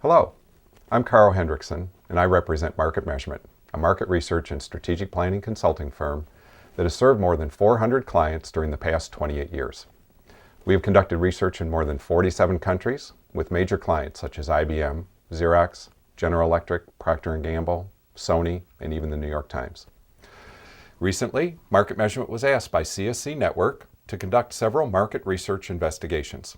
Hello, I'm Carl Hendrickson, and I represent Market Measurement, a market research and strategic planning consulting firm that has served more than 400 clients during the past 28 years. We have conducted research in more than 47 countries with major clients such as IBM, Xerox, General Electric, Procter & Gamble, Sony, and even the New York Times. Recently, Market Measurement was asked by CSC Network to conduct several market research investigations.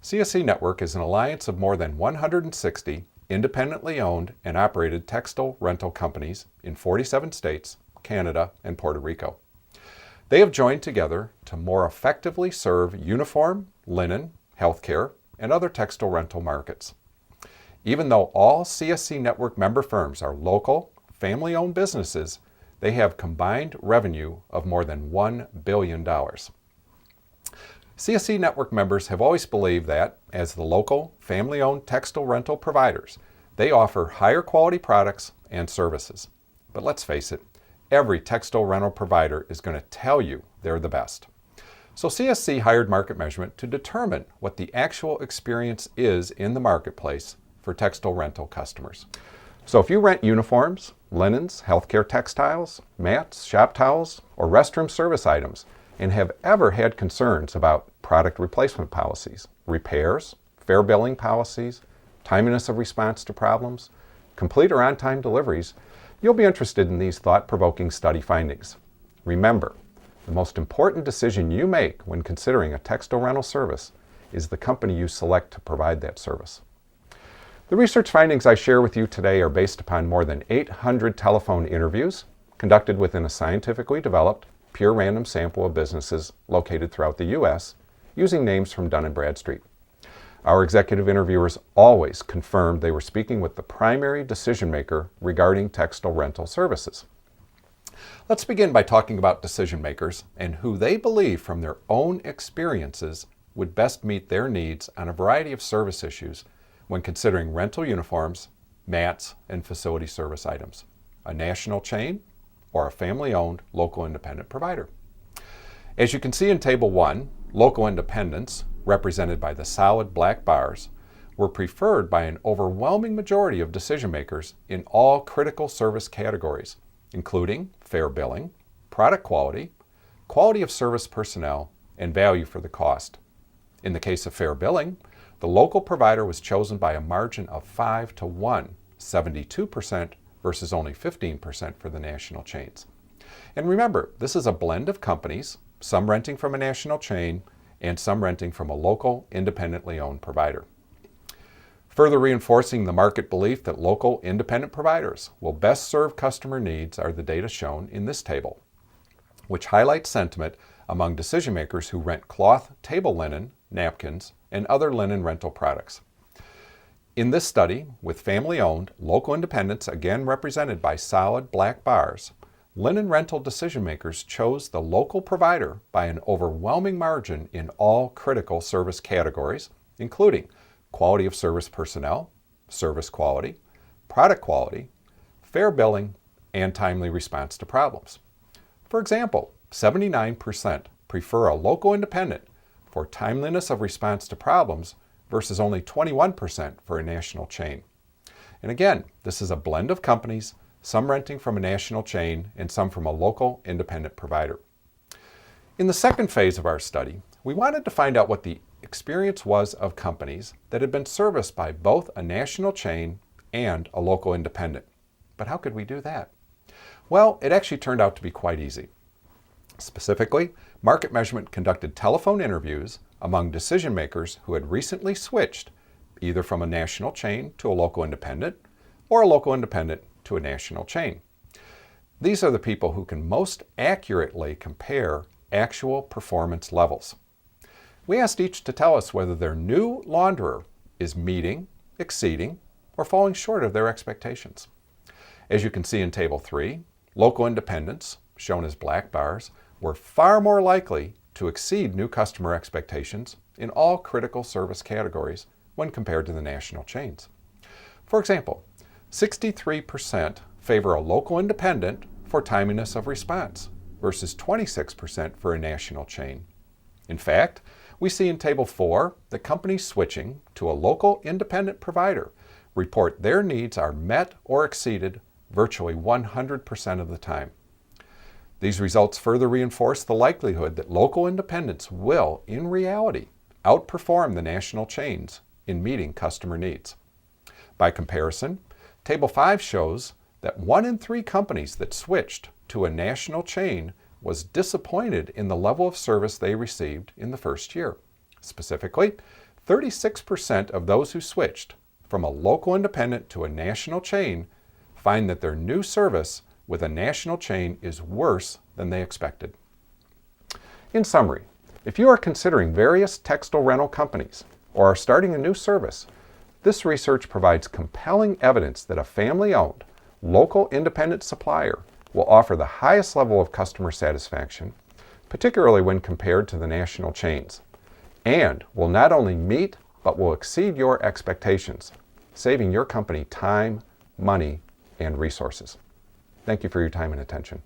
CSC Network is an alliance of more than 160 independently owned and operated textile rental companies in 47 states, Canada, and Puerto Rico. They have joined together to more effectively serve uniform, linen, healthcare, and other textile rental markets. Even though all CSC Network member firms are local, family-owned businesses, they have combined revenue of more than $1 billion. CSC Network members have always believed that, as the local, family-owned textile rental providers, they offer higher quality products and services. But let's face it, every textile rental provider is going to tell you they're the best. So CSC hired Market Measurement to determine what the actual experience is in the marketplace for textile rental customers. So if you rent uniforms, linens, healthcare textiles, mats, shop towels, or restroom service items, and have ever had concerns about product replacement policies, repairs, fair billing policies, timeliness of response to problems, complete or on-time deliveries, you'll be interested in these thought-provoking study findings. Remember, the most important decision you make when considering a textile rental service is the company you select to provide that service. The research findings I share with you today are based upon more than 800 telephone interviews conducted within a scientifically developed, pure random sample of businesses located throughout the U.S. using names from Dun & Bradstreet. Our executive interviewers always confirmed they were speaking with the primary decision maker regarding textile rental services. Let's begin by talking about decision makers and who they believe from their own experiences would best meet their needs on a variety of service issues when considering rental uniforms, mats, and facility service items, a national chain, or a family-owned local independent provider. As you can see in Table 1, local independents, represented by the solid black bars, were preferred by an overwhelming majority of decision makers in all critical service categories, including fair billing, product quality, quality of service personnel, and value for the cost. In the case of fair billing, the local provider was chosen by a margin of 5 to 1, 72% versus only 15% for the national chains. And remember, this is a blend of companies, some renting from a national chain and some renting from a local, independently owned provider. Further reinforcing the market belief that local, independent providers will best serve customer needs are the data shown in this table, which highlights sentiment among decision makers who rent cloth table linen, napkins, and other linen rental products. In this study, with family-owned, local independents again represented by solid black bars, linen rental decision makers chose the local provider by an overwhelming margin in all critical service categories, including quality of service personnel, service quality, product quality, fair billing, and timely response to problems. For example, 79% prefer a local independent for timeliness of response to problems versus only 21% for a national chain. And again, this is a blend of companies, some renting from a national chain and some from a local independent provider. In the second phase of our study, we wanted to find out what the experience was of companies that had been serviced by both a national chain and a local independent. But how could we do that? Well, it actually turned out to be quite easy. Specifically, Market Measurement conducted telephone interviews among decision makers who had recently switched either from a national chain to a local independent or a local independent to a national chain. These are the people who can most accurately compare actual performance levels. We asked each to tell us whether their new launderer is meeting, exceeding, or falling short of their expectations. As you can see in Table 3, local independents, shown as black bars, were far more likely to exceed new customer expectations in all critical service categories when compared to the national chains. For example, 63% favor a local independent for timeliness of response versus 26% for a national chain. In fact, we see in Table 4 that companies switching to a local independent provider report their needs are met or exceeded virtually 100% of the time. These results further reinforce the likelihood that local independents will, in reality, outperform the national chains in meeting customer needs. By comparison, Table 5 shows that 1 in 3 companies that switched to a national chain was disappointed in the level of service they received in the first year. Specifically, 36% of those who switched from a local independent to a national chain find that their new service with a national chain is worse than they expected. In summary, if you are considering various textile rental companies or are starting a new service, this research provides compelling evidence that a family-owned, local independent supplier will offer the highest level of customer satisfaction, particularly when compared to the national chains, and will not only meet but will exceed your expectations, saving your company time, money, and resources. Thank you for your time and attention.